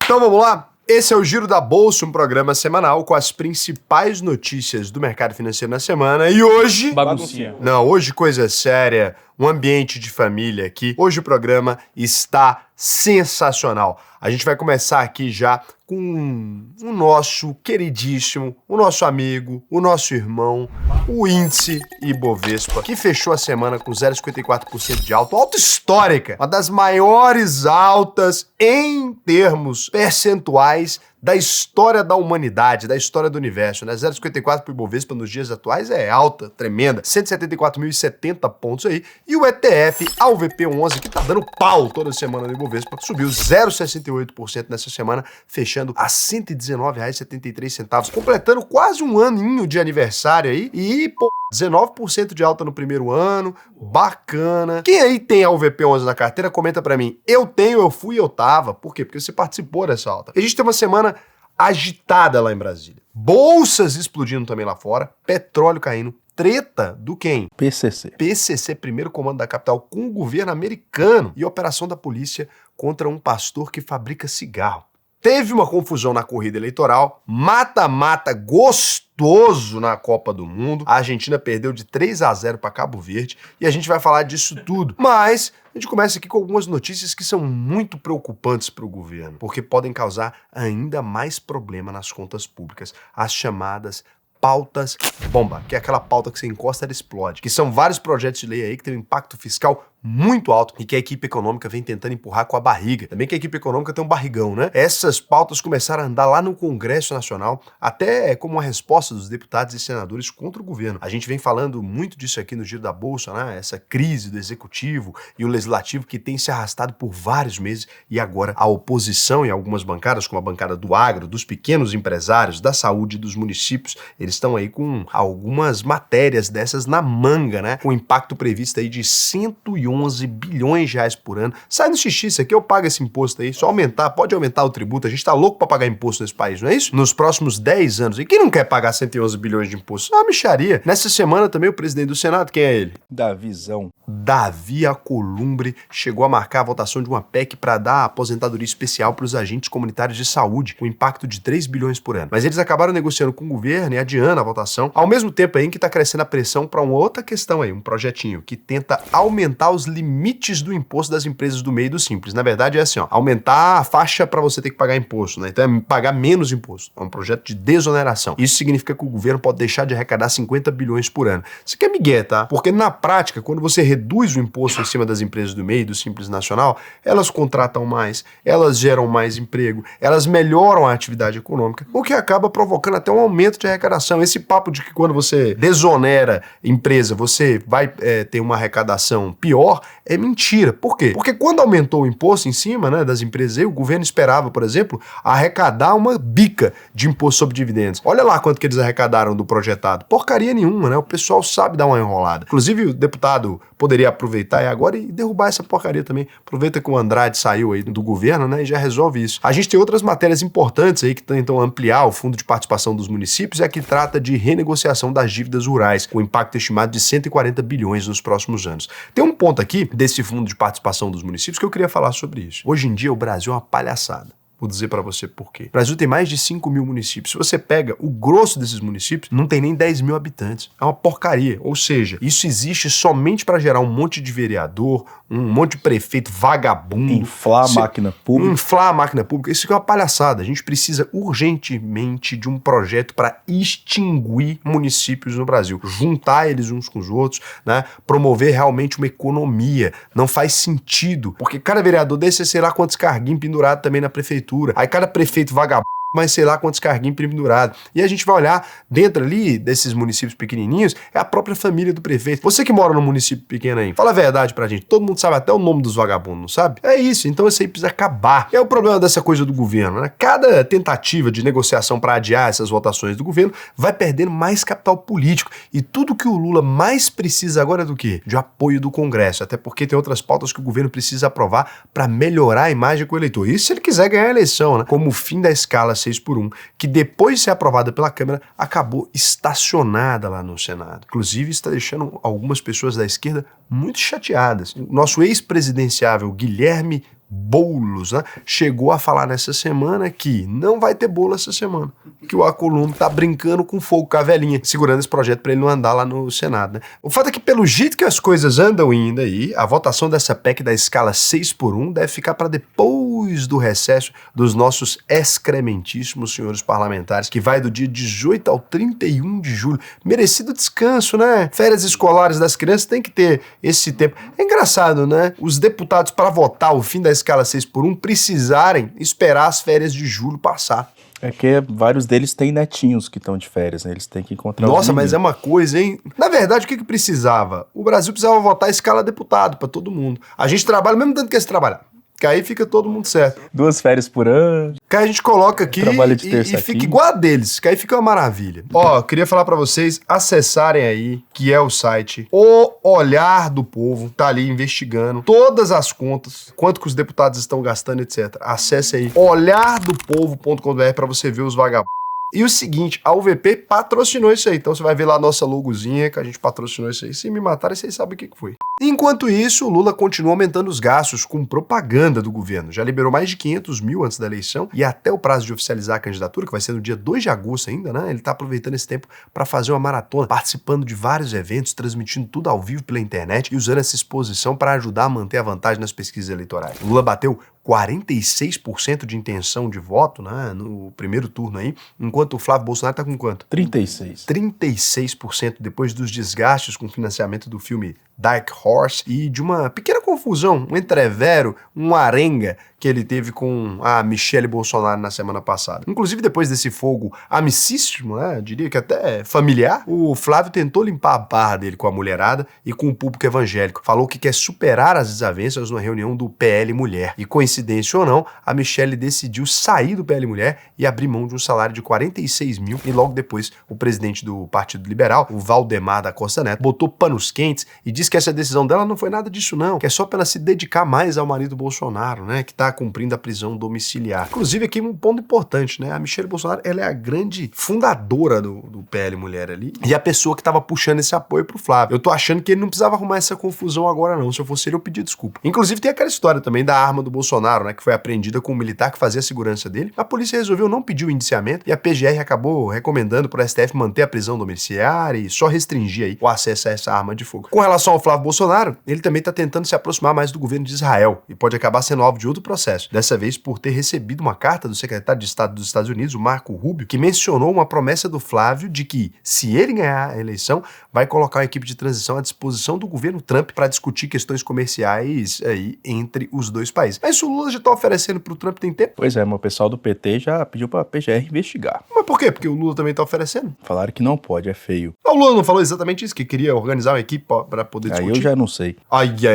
Então vamos lá? Esse é o Giro da Bolsa, um programa semanal com as principais notícias do mercado financeiro na semana. E hoje... Baguncinha. Não, hoje coisa séria, um ambiente de família aqui. Hoje o programa está sensacional. A gente vai começar aqui já com o nosso queridíssimo, o nosso amigo, o nosso irmão, o índice Ibovespa, que fechou a semana com 0,54% de alta, alta histórica, uma das maiores altas em termos percentuais da história da humanidade, da história do universo, né? 0,54 para o Ibovespa nos dias atuais é alta, tremenda, 174.070 pontos aí, e o ETF AUVP11, que tá dando pau toda semana no Ibovespa, subiu 0,68% nessa semana, fechando a R$ 119,73, completando quase um aninho de aniversário aí, e, pô, 19% de alta no primeiro ano, bacana. Quem aí tem a UVP11 na carteira, comenta pra mim. Eu tenho, eu fui, eu tava. Por quê? Porque você participou dessa alta. A gente tem uma semana agitada lá em Brasília. Bolsas explodindo também lá fora, petróleo caindo. Treta do quem? PCC. PCC, primeiro comando da capital, com o governo americano. E operação da polícia contra um pastor que fabrica cigarro. Teve uma confusão na corrida eleitoral, mata-mata gostoso na Copa do Mundo. A Argentina perdeu de 3-0 para Cabo Verde e a gente vai falar disso tudo. Mas a gente começa aqui com algumas notícias que são muito preocupantes para o governo, porque podem causar ainda mais problema nas contas públicas, as chamadas pautas bomba, que é aquela pauta que você encosta e ela explode, que são vários projetos de lei aí que tem um impacto fiscal muito alto e que a equipe econômica vem tentando empurrar com a barriga. Também que a equipe econômica tem um barrigão, né? Essas pautas começaram a andar lá no Congresso Nacional, até como uma resposta dos deputados e senadores contra o governo. A gente vem falando muito disso aqui no Giro da Bolsa, né? Essa crise do executivo e o legislativo que tem se arrastado por vários meses e agora a oposição e algumas bancadas, como a bancada do agro, dos pequenos empresários, da saúde, dos municípios, eles estão aí com algumas matérias dessas na manga, né? Com impacto previsto aí de 111 bilhões de reais por ano. Sai no xixi, isso aqui eu pago esse imposto aí, só aumentar, pode aumentar o tributo, a gente tá louco pra pagar imposto nesse país, não é isso? Nos próximos 10 anos. E quem não quer pagar 111 bilhões de imposto? É uma mixaria. Nessa semana também o presidente do Senado, quem é ele? Davizão. Davi Alcolumbre chegou a marcar a votação de uma PEC para dar aposentadoria especial para os agentes comunitários de saúde, com impacto de 3 bilhões por ano. Mas eles acabaram negociando com o governo e adiando a votação, ao mesmo tempo aí que está crescendo a pressão para uma outra questão aí, um projetinho que tenta aumentar os limites do imposto das empresas do meio do Simples. Na verdade é assim, ó, aumentar a faixa para você ter que pagar imposto, né? Então é pagar menos imposto. É um projeto de desoneração. Isso significa que o governo pode deixar de arrecadar 50 bilhões por ano. Isso aqui é migué, tá? Porque na prática, quando você reduz o imposto em cima das empresas do meio do Simples Nacional, elas contratam mais, elas geram mais emprego, elas melhoram a atividade econômica, o que acaba provocando até um aumento de arrecadação. Esse papo de que quando você desonera empresa, você vai ter uma arrecadação pior, é mentira. Por quê? Porque quando aumentou o imposto em cima, né, das empresas, o governo esperava, por exemplo, arrecadar uma bica de imposto sobre dividendos. Olha lá quanto que eles arrecadaram do projetado. Porcaria nenhuma, né? O pessoal sabe dar uma enrolada. Inclusive, o deputado poderia aproveitar agora e derrubar essa porcaria também. Aproveita que o Andrade saiu aí do governo, né, e já resolve isso. A gente tem outras matérias importantes aí que tentam ampliar o fundo de participação dos municípios, é a que trata de renegociação das dívidas rurais, com impacto estimado de 140 bilhões nos próximos anos. Tem um ponto aqui desse fundo de participação dos municípios que eu queria falar sobre isso. Hoje em dia o Brasil é uma palhaçada. Vou dizer pra você por quê. O Brasil tem mais de 5 mil municípios. Se você pega o grosso desses municípios, não tem nem 10 mil habitantes. É uma porcaria. Ou seja, isso existe somente pra gerar um monte de vereador, um monte de prefeito vagabundo. Inflar a máquina pública. Inflar a máquina pública. Isso aqui é uma palhaçada. A gente precisa urgentemente de um projeto para extinguir municípios no Brasil. Juntar eles uns com os outros, né? Promover realmente uma economia. Não faz sentido. Porque cada vereador desse é sei lá quantos carguinhos pendurados também na prefeitura. Aí cada prefeito vagabundo, mas sei lá quantos carguinhos pendurados. E a gente vai olhar dentro ali desses municípios pequenininhos, é a própria família do prefeito. Você que mora num município pequeno aí, fala a verdade pra gente. Todo mundo sabe até o nome dos vagabundos, não sabe? É isso, então isso aí precisa acabar. É o problema dessa coisa do governo, né? Cada tentativa de negociação para adiar essas votações do governo vai perdendo mais capital político. E tudo que o Lula mais precisa agora é do quê? De apoio do Congresso. Até porque tem outras pautas que o governo precisa aprovar para melhorar a imagem com o eleitor. Isso se ele quiser ganhar a eleição, né? Como o fim da escala 6x1, que depois de ser aprovada pela Câmara, acabou estacionada lá no Senado. Inclusive, está deixando algumas pessoas da esquerda muito chateadas. O nosso ex-presidenciável Guilherme Boulos, né, chegou a falar nessa semana que não vai ter bolo essa semana, que o Alcolumbre tá brincando com fogo, com a velhinha, segurando esse projeto para ele não andar lá no Senado, né? O fato é que, pelo jeito que as coisas andam indo aí, a votação dessa PEC da escala 6x1 deve ficar para depois do recesso dos nossos excrementíssimos senhores parlamentares, que vai do dia 18 ao 31 de julho. Merecido descanso, né? Férias escolares das crianças tem que ter esse tempo. É engraçado, né? Os deputados, para votar o fim da escala 6x1, precisarem esperar as férias de julho passar. É que vários deles têm netinhos que estão de férias, né? Eles têm que encontrar Nossa, mas é uma coisa, hein? Na verdade, o que precisava? O Brasil precisava votar a escala deputado para todo mundo. A gente trabalha o mesmo tanto que eles trabalham. Que aí fica todo mundo certo. 2 férias por ano. Que aí a gente coloca aqui e fica igual a deles, que aí fica uma maravilha. Ó, queria falar pra vocês acessarem aí, que é o site O Olhar do Povo, tá ali investigando todas as contas, quanto que os deputados estão gastando, etc. Acesse aí olhardopovo.com.br pra você ver os vagabundos. E o seguinte, a UVP patrocinou isso aí, então você vai ver lá a nossa logozinha que a gente patrocinou isso aí. Se me matarem, vocês sabem o que foi. Enquanto isso, o Lula continua aumentando os gastos com propaganda do governo. Já liberou mais de 500 mil antes da eleição e até o prazo de oficializar a candidatura, que vai ser no dia 2 de agosto ainda, né? Ele tá aproveitando esse tempo para fazer uma maratona, participando de vários eventos, transmitindo tudo ao vivo pela internet e usando essa exposição para ajudar a manter a vantagem nas pesquisas eleitorais. O Lula bateu 46% de intenção de voto, né, no primeiro turno aí, enquanto o Flávio Bolsonaro tá com quanto? 36. 36% depois dos desgastes com o financiamento do filme Dark Horse e de uma pequena confusão, um entrevero, um arenga que ele teve com a Michelle Bolsonaro na semana passada. Inclusive, depois desse fogo amicíssimo, né, diria que até familiar, o Flávio tentou limpar a barra dele com a mulherada e com o público evangélico. Falou que quer superar as desavenças numa reunião do PL Mulher. E coincidência ou não, a Michelle decidiu sair do PL Mulher e abrir mão de um salário de 46 mil e logo depois o presidente do Partido Liberal, o Valdemar da Costa Neto, botou panos quentes e disse que essa decisão dela não foi nada disso não, que é só pra ela se dedicar mais ao marido Bolsonaro, né, que tá cumprindo a prisão domiciliar. Inclusive aqui um ponto importante, né, a Michelle Bolsonaro, ela é a grande fundadora do PL Mulher ali e a pessoa que tava puxando esse apoio pro Flávio. Eu tô achando que ele não precisava arrumar essa confusão agora não, se eu fosse ele eu pedia desculpa. Inclusive tem aquela história também da arma do Bolsonaro, né, que foi apreendida com um militar que fazia a segurança dele. A polícia resolveu não pedir o indiciamento e a PGR acabou recomendando pro STF manter a prisão domiciliar e só restringir aí o acesso a essa arma de fogo. Com relação ao Flávio Bolsonaro, ele também tá tentando se aproximar mais do governo de Israel e pode acabar sendo alvo de outro processo. Dessa vez por ter recebido uma carta do secretário de Estado dos Estados Unidos, o Marco Rubio, que mencionou uma promessa do Flávio de que, se ele ganhar a eleição, vai colocar uma equipe de transição à disposição do governo Trump para discutir questões comerciais aí entre os dois países. Mas o Lula já tá oferecendo pro Trump tem tempo? Pois é, mas o pessoal do PT já pediu pra PGR investigar. Mas por quê? Porque o Lula também tá oferecendo? Falaram que não pode, é feio. O Lula não falou exatamente isso, que queria organizar uma equipe para poder discutir? Aí eu já não sei.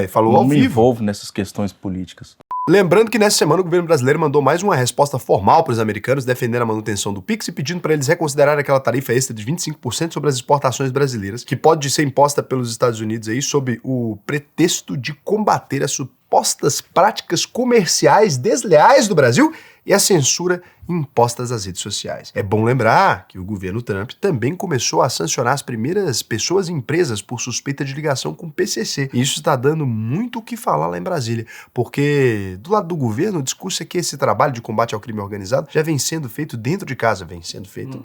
Falou não ao me vivo. envolvo nessas questões políticas. Lembrando que nessa semana o governo brasileiro mandou mais uma resposta formal para os americanos defendendo a manutenção do Pix e pedindo para eles reconsiderarem aquela tarifa extra de 25% sobre as exportações brasileiras, que pode ser imposta pelos Estados Unidos aí sob o pretexto de combater as supostas práticas comerciais desleais do Brasil e a censura impostas às redes sociais. É bom lembrar que o governo Trump também começou a sancionar as primeiras pessoas e empresas por suspeita de ligação com o PCC. E isso está dando muito o que falar lá em Brasília, porque do lado do governo o discurso é que esse trabalho de combate ao crime organizado já vem sendo feito dentro de casa, vem sendo feito...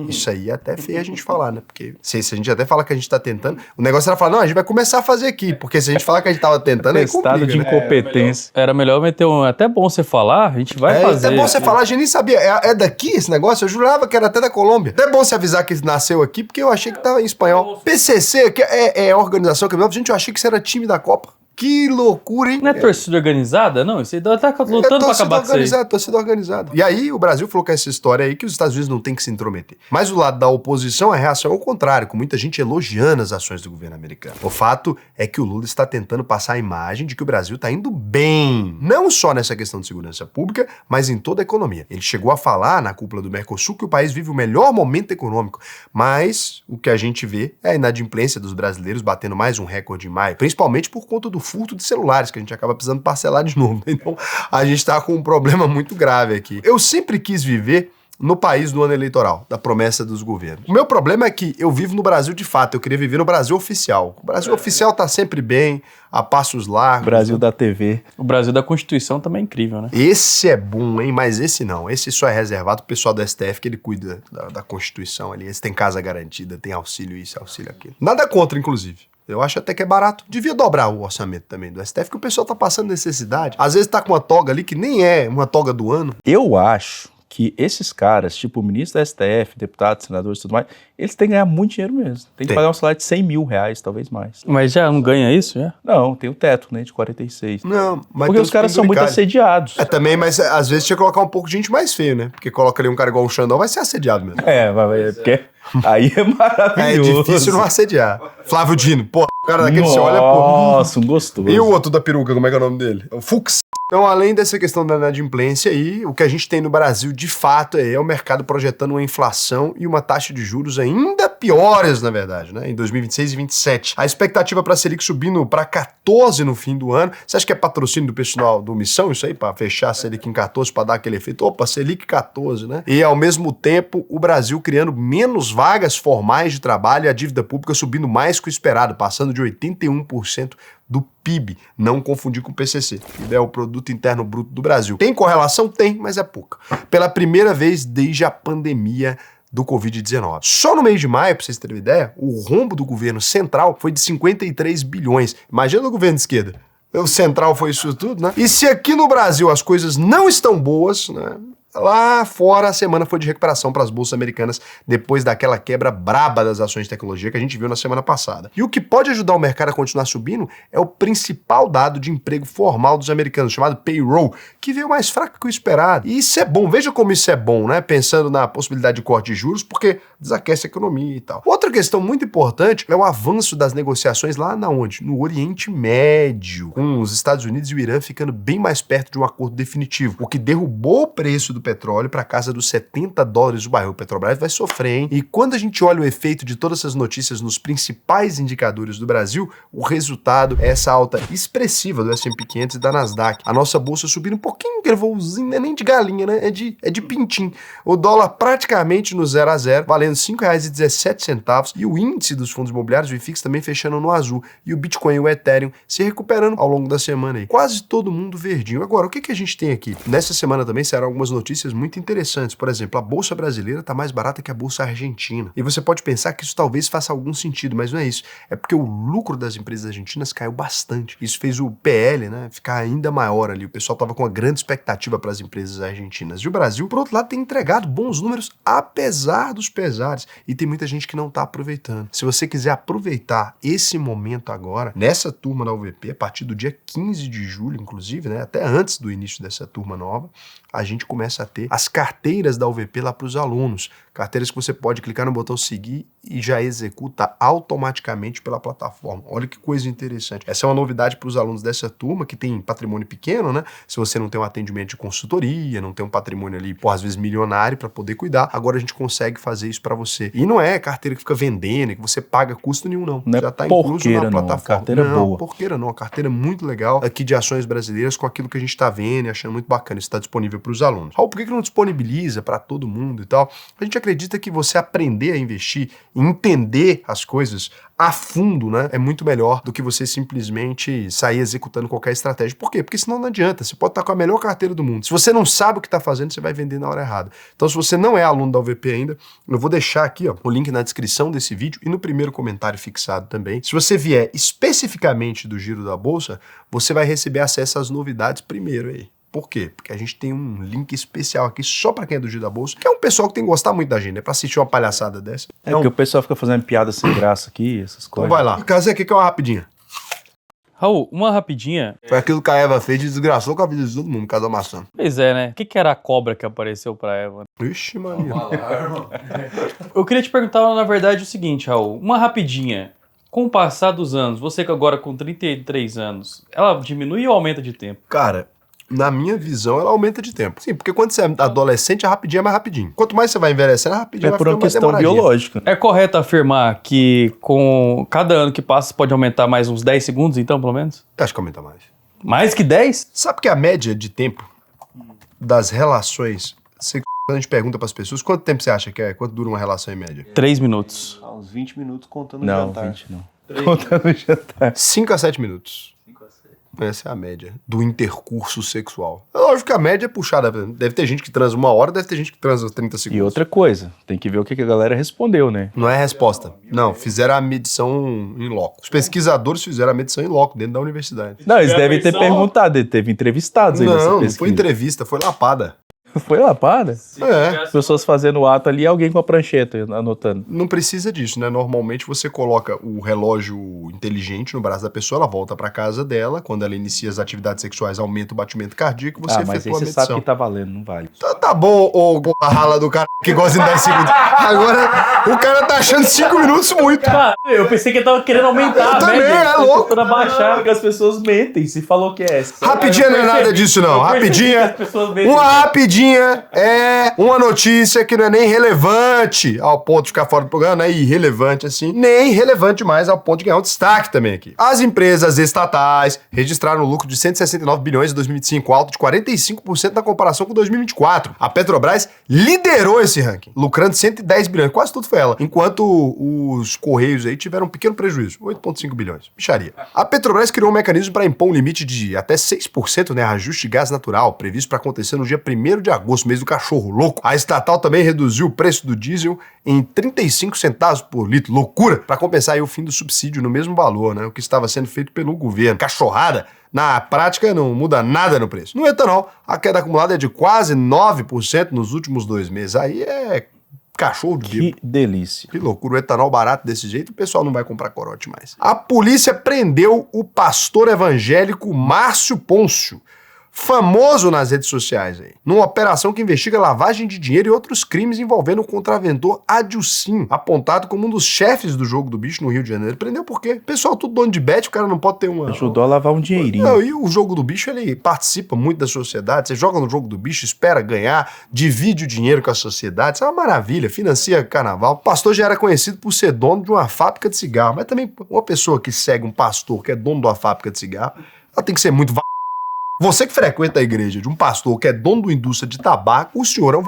Isso aí é até feio a gente falar, né? Porque se a gente até fala que a gente está tentando, o negócio era falar, não, a gente vai começar a fazer aqui, porque se a gente falar que a gente estava tentando, Estado de incompetência. Era melhor meter um... Até bom você falar, a gente vai fazer. É bom você falar, a gente nem sabia. É daqui esse negócio? Eu jurava que era até da Colômbia. É bom você avisar que nasceu aqui, porque eu achei que tava em espanhol. PCC, que é a organização criminosa. Gente, eu achei que isso era time da Copa. Que loucura, hein? Não é torcida organizada, não? Você tá lutando pra acabar com isso aí. Torcida organizada. E aí o Brasil falou com essa história aí que os Estados Unidos não tem que se intrometer. Mas do lado da oposição, a reação é o contrário, com muita gente elogiando as ações do governo americano. O fato é que o Lula está tentando passar a imagem de que o Brasil tá indo bem. Não só nessa questão de segurança pública, mas em toda a economia. Ele chegou a falar na cúpula do Mercosul que o país vive o melhor momento econômico. Mas o que a gente vê é a inadimplência dos brasileiros batendo mais um recorde em maio, principalmente por conta do furto de celulares, que a gente acaba precisando parcelar de novo. Então, a gente tá com um problema muito grave aqui. Eu sempre quis viver no país no ano eleitoral, da promessa dos governos. O meu problema é que eu vivo no Brasil de fato, eu queria viver no Brasil oficial. O Brasil oficial tá sempre bem, a passos largos. Brasil da TV. O Brasil da Constituição também é incrível, né? Esse é bom, hein? Mas esse não. Esse só é reservado pro pessoal do STF, que ele cuida da Constituição ali. Esse tem casa garantida, tem auxílio isso, auxílio aquilo. Nada contra, inclusive. Eu acho até que é barato. Devia dobrar o orçamento também do STF, que o pessoal tá passando necessidade. Às vezes tá com uma toga ali que nem é uma toga do ano. Eu acho que esses caras, tipo o ministro da STF, deputados, senadores e tudo mais, eles têm que ganhar muito dinheiro mesmo. Tem que pagar um salário de 100 mil reais, talvez mais. Mas já não ganha isso, já? Não, tem o teto, né, de 46. Não, mas porque os caras são muito assediados. É, também, mas às vezes tinha que colocar um pouco de gente mais feio, né? Porque coloca ali um cara igual o Xandão, vai ser assediado mesmo. Porque aí é maravilhoso. É difícil não assediar. Flávio Dino, pô, o cara daquele você olha, pô. Nossa, um gostoso. E o outro da peruca, como é que é o nome dele? O Fux. Então, além dessa questão da inadimplência aí, o que a gente tem no Brasil, de fato, é o mercado projetando uma inflação e uma taxa de juros ainda piores, na verdade, né? Em 2026 e 2027. A expectativa para a Selic subindo para 14 no fim do ano. Você acha que é patrocínio do pessoal do Missão, isso aí, para fechar a Selic em 14, para dar aquele efeito? Opa, Selic 14, né? E, ao mesmo tempo, o Brasil criando menos vagas formais de trabalho e a dívida pública subindo mais que o esperado, passando de 81% do PIB, não confundir com o PCC, que é o Produto Interno Bruto do Brasil. Tem correlação? Tem, mas é pouca. Pela primeira vez desde a pandemia do Covid-19. Só no mês de maio, para vocês terem uma ideia, o rombo do governo central foi de 53 bilhões. Imagina o governo de esquerda. O central foi isso tudo, né? E se aqui no Brasil as coisas não estão boas, né? Lá fora, a semana foi de recuperação para as bolsas americanas depois daquela quebra braba das ações de tecnologia que a gente viu na semana passada. E o que pode ajudar o mercado a continuar subindo é o principal dado de emprego formal dos americanos, chamado payroll, que veio mais fraco que o esperado. E isso é bom, veja como isso é bom, né? Pensando na possibilidade de corte de juros, porque desaquece a economia e tal. Outra questão muito importante é o avanço das negociações lá na onde? No Oriente Médio, com os Estados Unidos e o Irã ficando bem mais perto de um acordo definitivo, o que derrubou o preço do petróleo para casa dos $70 o barril. O Petrobras vai sofrer, hein? E quando a gente olha o efeito de todas essas notícias nos principais indicadores do Brasil, o resultado é essa alta expressiva do S&P 500 e da Nasdaq. A nossa bolsa subindo um pouquinho, que voozinho, não é nem de galinha, né? É de pintim. O dólar praticamente no 0 a 0, valendo R$ 5,17, e o índice dos fundos imobiliários, o IFIX, também fechando no azul. E o Bitcoin e o Ethereum se recuperando ao longo da semana aí. Quase todo mundo verdinho. Agora, o que a gente tem aqui? Nessa semana também saíram algumas notícias muito interessantes. Por exemplo, a bolsa brasileira está mais barata que a bolsa argentina. E você pode pensar que isso talvez faça algum sentido, mas não é isso. É porque o lucro das empresas argentinas caiu bastante. Isso fez o PL, né, ficar ainda maior ali. O pessoal estava com uma grande expectativa para as empresas argentinas. E o Brasil, por outro lado, tem entregado bons números, apesar dos pesares. E tem muita gente que não está aproveitando. Se você quiser aproveitar esse momento agora, nessa turma da UVP, a partir do dia 15 de julho, inclusive, né, até antes do início dessa turma nova, a gente começa a ter as carteiras da UVP lá para os alunos. Carteiras que você pode clicar no botão seguir e já executa automaticamente pela plataforma. Olha que coisa interessante. Essa é uma novidade para os alunos dessa turma que tem patrimônio pequeno, né? Se você não tem um atendimento de consultoria, não tem um patrimônio ali, às vezes milionário para poder cuidar, agora a gente consegue fazer isso para você. E não é carteira que fica vendendo, que você paga custo nenhum, não. Não já é está incluso na não, plataforma. Carteira boa. Porqueira não, a carteira muito legal aqui de ações brasileiras com aquilo que a gente está vendo e achando muito bacana. Isso está disponível para os alunos. Raul, por que não disponibiliza para todo mundo e tal? A gente acredita que você aprender a investir e entender as coisas a fundo, né, é muito melhor do que você simplesmente sair executando qualquer estratégia. Por quê? Porque senão não adianta. Você pode estar com a melhor carteira do mundo. Se você não sabe o que está fazendo, você vai vender na hora errada. Então, se você não é aluno da UVP ainda, eu vou deixar aqui, ó, o link na descrição desse vídeo e no primeiro comentário fixado também. Se você vier especificamente do Giro da Bolsa, você vai receber acesso às novidades primeiro aí. Por quê? Porque a gente tem um link especial aqui só pra quem é do Giro da Bolsa, que é um pessoal que tem que gostar muito da gente, né? Pra assistir uma palhaçada dessa. É porque o pessoal fica fazendo piada sem graça aqui, essas coisas. Então vai lá. Casé, aqui que é uma rapidinha. Raul, uma rapidinha. Foi aquilo que a Eva fez e desgraçou com a vida de todo mundo, cada maçã. Pois é, né? O que era a cobra que apareceu pra Eva? Ixi, mano. Eu queria te perguntar, na verdade, o seguinte, Raul. Uma rapidinha. Com o passar dos anos, você que agora com 33 anos, ela diminui ou aumenta de tempo? Cara, na minha visão, ela aumenta de tempo. Sim, porque quando você é adolescente, a rapidinho é mais rapidinho. Quanto mais você vai envelhecendo, a rapidinho vai por uma ficando mais questão demoradinha. biológica. É correto afirmar que com cada ano que passa pode aumentar mais uns 10 segundos, então, pelo menos? Acho que aumenta mais. Mais que 10? Sabe que a média de tempo das relações sexuais Quando a gente pergunta pras pessoas, quanto tempo você acha que é? Quanto dura uma relação em média? 3 minutos. Uns 20 minutos contando o Não, jantar. 20 não. Contando o jantar. 5 a 7 minutos. Essa é a média do intercurso sexual. É lógico que a média é puxada. Deve ter gente que transa 1 hora, deve ter gente que transa 30 segundos. E outra coisa, tem que ver o que a galera respondeu, né? Não é a resposta. Não, fizeram a medição em loco. Os pesquisadores fizeram a medição em loco, dentro da universidade. Não, eles Foi a devem ter versão- perguntado, teve entrevistados aí nessa Não, não pesquisa. foi entrevista, foi lapada. Foi lapada? É. As pessoas fazendo o ato ali e alguém com a prancheta anotando. Não precisa disso, né? Normalmente você coloca o relógio inteligente no braço da pessoa, ela volta pra casa dela, quando ela inicia as atividades sexuais, aumenta o batimento cardíaco, você Mas aí efetua a você medição. sabe que tá valendo, não vale. Tá bom, ô rala do cara que gosta de 10 segundos. Agora, o cara tá achando 5 minutos muito. Cara, eu pensei que ele tava querendo aumentar a também, média. é Tô louco. tentando abaixar. Porque as pessoas mentem, se falou que é. Rapidinha não é nada disso, não. Rapidinha. Uma rapidinha é uma notícia que não é nem relevante ao ponto de ficar fora do programa, não é irrelevante assim, nem relevante mais ao ponto de ganhar um destaque também aqui. As empresas estatais registraram um lucro de 169 bilhões em 2025, alto de 45% na comparação com 2024. A Petrobras liderou esse ranking, lucrando 110 bilhões, quase tudo foi ela, enquanto os Correios aí tiveram um pequeno prejuízo, 8,5 bilhões. Bicharia. A Petrobras criou um mecanismo para impor um limite de até 6%, né, ajuste de gás natural, previsto para acontecer no dia 1º de agosto, mês do cachorro louco. A estatal também reduziu o preço do diesel em 35 centavos por litro, loucura, para compensar aí o fim do subsídio no mesmo valor, né, o que estava sendo feito pelo governo. Cachorrada. Na prática, não muda nada no preço. No etanol, a queda acumulada é de quase 9% nos últimos 2 meses. Aí é cachorro de bico. Que delícia. Que loucura, o etanol barato desse jeito, o pessoal não vai comprar corote mais. A polícia prendeu o pastor evangélico Márcio Pôncio, famoso nas redes sociais aí, numa operação que investiga lavagem de dinheiro e outros crimes envolvendo o contraventor Adilcim, apontado como um dos chefes do Jogo do Bicho no Rio de Janeiro. Prendeu por quê? Pessoal, tudo dono de bet, o cara não pode ter uma... Ajudou a lavar um dinheirinho. Não, e o Jogo do Bicho, ele participa muito da sociedade, você joga no Jogo do Bicho, espera ganhar, divide o dinheiro com a sociedade, isso é uma maravilha, financia carnaval. O pastor já era conhecido por ser dono de uma fábrica de cigarro, mas também uma pessoa que segue um pastor que é dono de uma fábrica de cigarro, ela tem que ser muito... Você que frequenta a igreja de um pastor que é dono de uma indústria de tabaco, o senhor é um...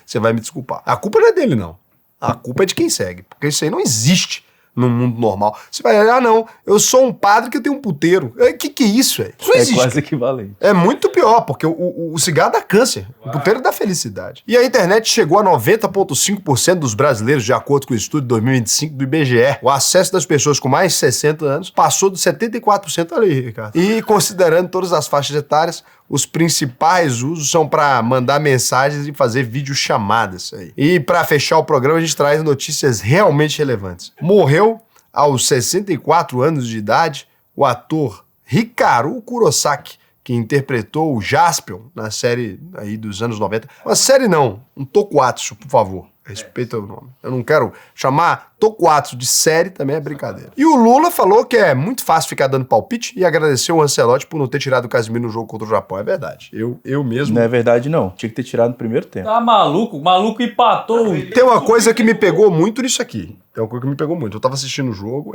Você vai me desculpar. A culpa não é dele, não. A culpa é de quem segue, porque isso aí não existe no mundo normal. Você vai, não, eu sou um padre que tem um puteiro. Que é isso, velho? Isso não É existe. quase equivalente. É muito pior, porque o cigarro dá câncer, o puteiro dá felicidade. E a internet chegou a 90,5% dos brasileiros, de acordo com o estudo de 2025 do IBGE. O acesso das pessoas com mais de 60 anos passou de 74% ali, Ricardo. E considerando todas as faixas etárias, os principais usos são para mandar mensagens e fazer videochamadas aí. E para fechar o programa, a gente traz notícias realmente relevantes. Morreu aos 64 anos de idade o ator Hikaru Kurosaki, que interpretou o Jaspion na série aí dos anos 90. Uma série não, um tokusatsu, por favor. Respeita o nome. Eu não quero chamar tokusatsu de série, também é brincadeira. E o Lula falou que é muito fácil ficar dando palpite e agradeceu o Ancelotti por não ter tirado o Casemiro no jogo contra o Japão. É verdade. Eu mesmo... Não é verdade, não. Tinha que ter tirado no primeiro tempo. Tá maluco? O maluco empatou. Tem uma coisa que me pegou muito nisso aqui. Tem uma coisa que me pegou muito. Eu tava assistindo o jogo,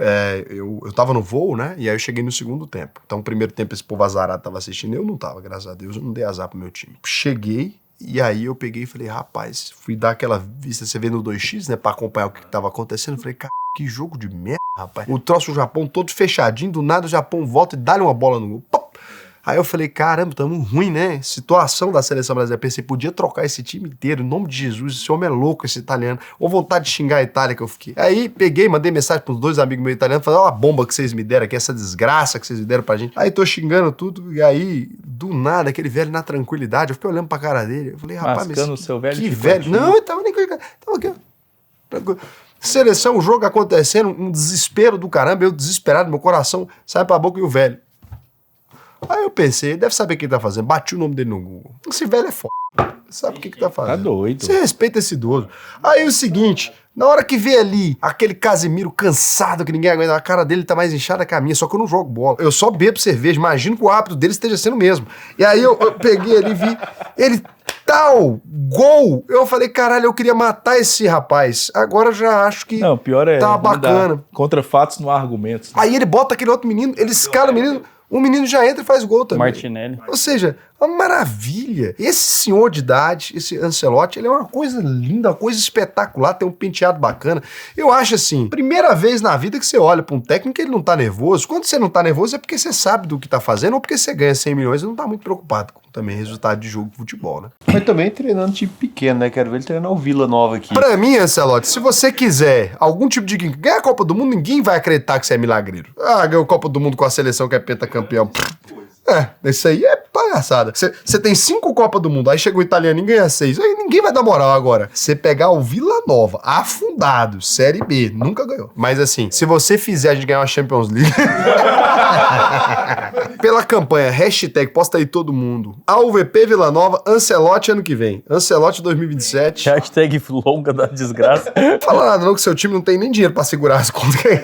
eu tava no voo, né? E aí eu cheguei no segundo tempo. Então, o primeiro tempo esse povo azarado tava assistindo, eu não tava, graças a Deus. Eu não dei azar pro meu time. Cheguei, e aí eu peguei e falei, rapaz, fui dar aquela vista, você vê no 2x, né? Pra acompanhar o que tava acontecendo. Eu falei, cara, que jogo de merda, rapaz. O troço do Japão todo fechadinho, do nada o Japão volta e dá-lhe uma bola no gol. Pop! Aí eu falei, caramba, tamo ruim, né? Situação da seleção brasileira. Pensei, podia trocar esse time inteiro, em nome de Jesus, esse homem é louco, esse italiano. Ou vontade de xingar a Itália que eu fiquei. Aí peguei, mandei mensagem pros 2 amigos meus italianos, falei, ó a bomba que vocês me deram aqui, essa desgraça que vocês me deram pra gente. Aí tô xingando tudo, e aí, do nada, aquele velho na tranquilidade, eu fiquei olhando pra cara dele. Eu falei, rapaz, Mascando mas o seu velho que chicotinho. velho. Não, ele tava nem com tava aqui, ó. Tranquilo. Seleção, o jogo acontecendo, um desespero do caramba, eu desesperado, meu coração sai pra boca e o velho. Aí eu pensei, deve saber o que ele tá fazendo. Bati o nome dele no Google. Esse velho é foda. Sabe o que tá fazendo. Tá doido. Você respeita esse idoso. Aí o seguinte, na hora que vê ali aquele Casemiro cansado, que ninguém aguenta, a cara dele tá mais inchada que a minha, só que eu não jogo bola. Eu só bebo cerveja, imagino que o hábito dele esteja sendo o mesmo. E aí eu peguei ali e vi, ele tal, gol. Eu falei, caralho, eu queria matar esse rapaz. Agora eu já acho que Não, pior é... tá não dá. bacana. Contra fatos não há argumentos. Aí ele bota aquele outro menino, ele escala o menino já entra e faz gol também. Martinelli. Ou seja, Uma maravilha. Esse senhor de idade, esse Ancelotti, ele é uma coisa linda, uma coisa espetacular, tem um penteado bacana. Eu acho assim, primeira vez na vida que você olha pra um técnico, ele não tá nervoso. Quando você não tá nervoso é porque você sabe do que tá fazendo ou porque você ganha 100 milhões e não tá muito preocupado com também resultado de jogo de futebol, né? Mas também treinando time pequeno, né? Quero ver ele treinar o Vila Nova aqui. Pra mim, Ancelotti, se você quiser algum tipo de ganhar a Copa do Mundo, ninguém vai acreditar que você é milagreiro. Ah, ganhou a Copa do Mundo com a seleção que é pentacampeão. Isso aí é palhaçada. Você tem 5 Copas do Mundo, aí chega o italiano e ganha 6. Aí ninguém vai dar moral agora. Você pegar o Vila Nova, afundado, Série B, nunca ganhou. Mas assim, se você fizer a gente ganhar uma Champions League... Pela campanha, hashtag, posta aí todo mundo. AUVP Vila Nova, Ancelotti ano que vem. Ancelotti 2027. Hashtag longa da desgraça. Não fala nada não, que seu time não tem nem dinheiro pra segurar as contas.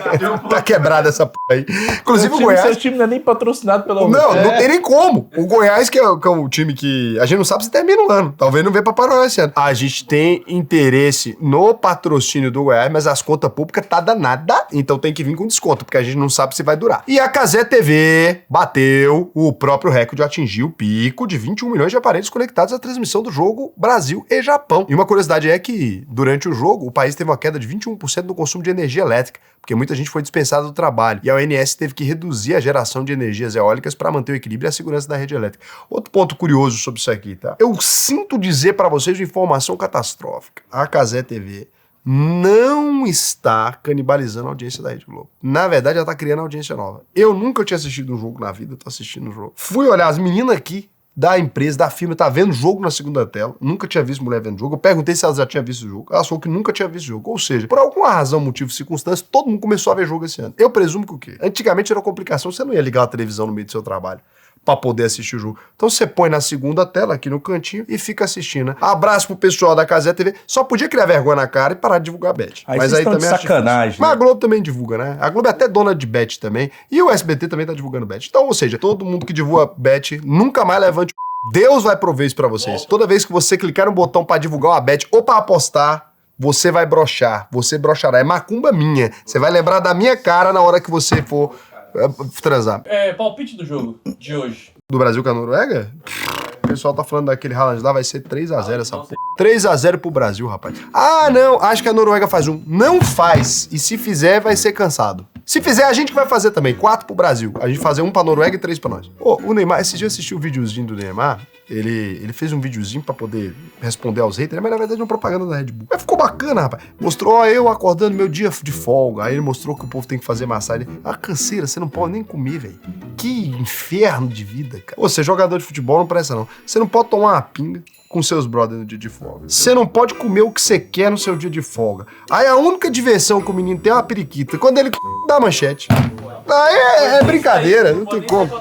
Tá quebrada essa p*** aí. Inclusive o Goiás... Seu time não é nem patrocinado pela Não tem nem como. O Goiás, que é o time que... A gente não sabe se termina o ano. Talvez não venha pra Paraná esse ano. A gente tem interesse no patrocínio do Goiás, mas as contas públicas tá danada. Então tem que vir com desconto, porque a gente não sabe se vai durar. E a Cazé TV bateu o próprio recorde, atingiu o pico de 21 milhões de aparelhos conectados à transmissão do jogo Brasil e Japão. E uma curiosidade é que, durante o jogo, o país teve uma queda de 21% no consumo de energia elétrica, porque muita gente foi dispensada do trabalho. E a ONS teve que reduzir a geração de energias eólicas para manter o equilíbrio e a segurança da rede elétrica. Outro ponto curioso sobre isso aqui, tá? Eu sinto dizer para vocês uma informação catastrófica. A Cazé TV não está canibalizando a audiência da Rede Globo. Na verdade, ela tá criando audiência nova. Eu nunca tinha assistido um jogo na vida, tô assistindo um jogo. Fui olhar, as meninas aqui da empresa, da firma, tá vendo jogo na segunda tela. Nunca tinha visto mulher vendo jogo. Eu perguntei se ela já tinha visto o jogo. Ela falou que nunca tinha visto o jogo. Ou seja, por alguma razão, motivo, circunstância, todo mundo começou a ver jogo esse ano. Eu presumo que o quê? Antigamente era uma complicação, você não ia ligar a televisão no meio do seu trabalho pra poder assistir o jogo. Então você põe na segunda tela, aqui no cantinho, e fica assistindo. Abraço pro pessoal da Cazé TV. Só podia criar vergonha na cara e parar de divulgar bet. Mas aí também de sacanagem. Mas a Globo também divulga, né? A Globo é até dona de bet também. E o SBT também tá divulgando bet. Então, ou seja, todo mundo que divulga bet, nunca mais levante o... Deus vai prover isso pra vocês. Toda vez que você clicar no botão pra divulgar uma bet ou pra apostar, você vai broxar. Você broxará. É macumba minha. Você vai lembrar da minha cara na hora que você for transar. Palpite do jogo de hoje. Do Brasil com a Noruega? O pessoal tá falando daquele Haaland lá, vai ser 3x0 essa porra. 3x0 pro Brasil, rapaz. Ah, não, acho que a Noruega faz um. Não faz. E se fizer, vai ser cansado. Se fizer, a gente vai fazer também. 4 pro Brasil. A gente fazer 1 pra Noruega e 3 pra nós. O Neymar, esse dia eu assisti o videozinho do Neymar. Ele fez um videozinho pra poder responder aos haters, mas na verdade é uma propaganda da Red Bull. Mas ficou bacana, rapaz. Mostrou, eu acordando meu dia de folga. Aí ele mostrou que o povo tem que fazer massagem. Ah, canseira, você não pode nem comer, velho. Que inferno de vida, cara. Você é jogador de futebol, não presta não. Você não pode tomar uma pinga com seus brothers no dia de folga. Você não pode comer o que você quer no seu dia de folga. Aí a única diversão que o menino tem é uma periquita. Quando ele dá manchete. Aí é brincadeira, não tem como.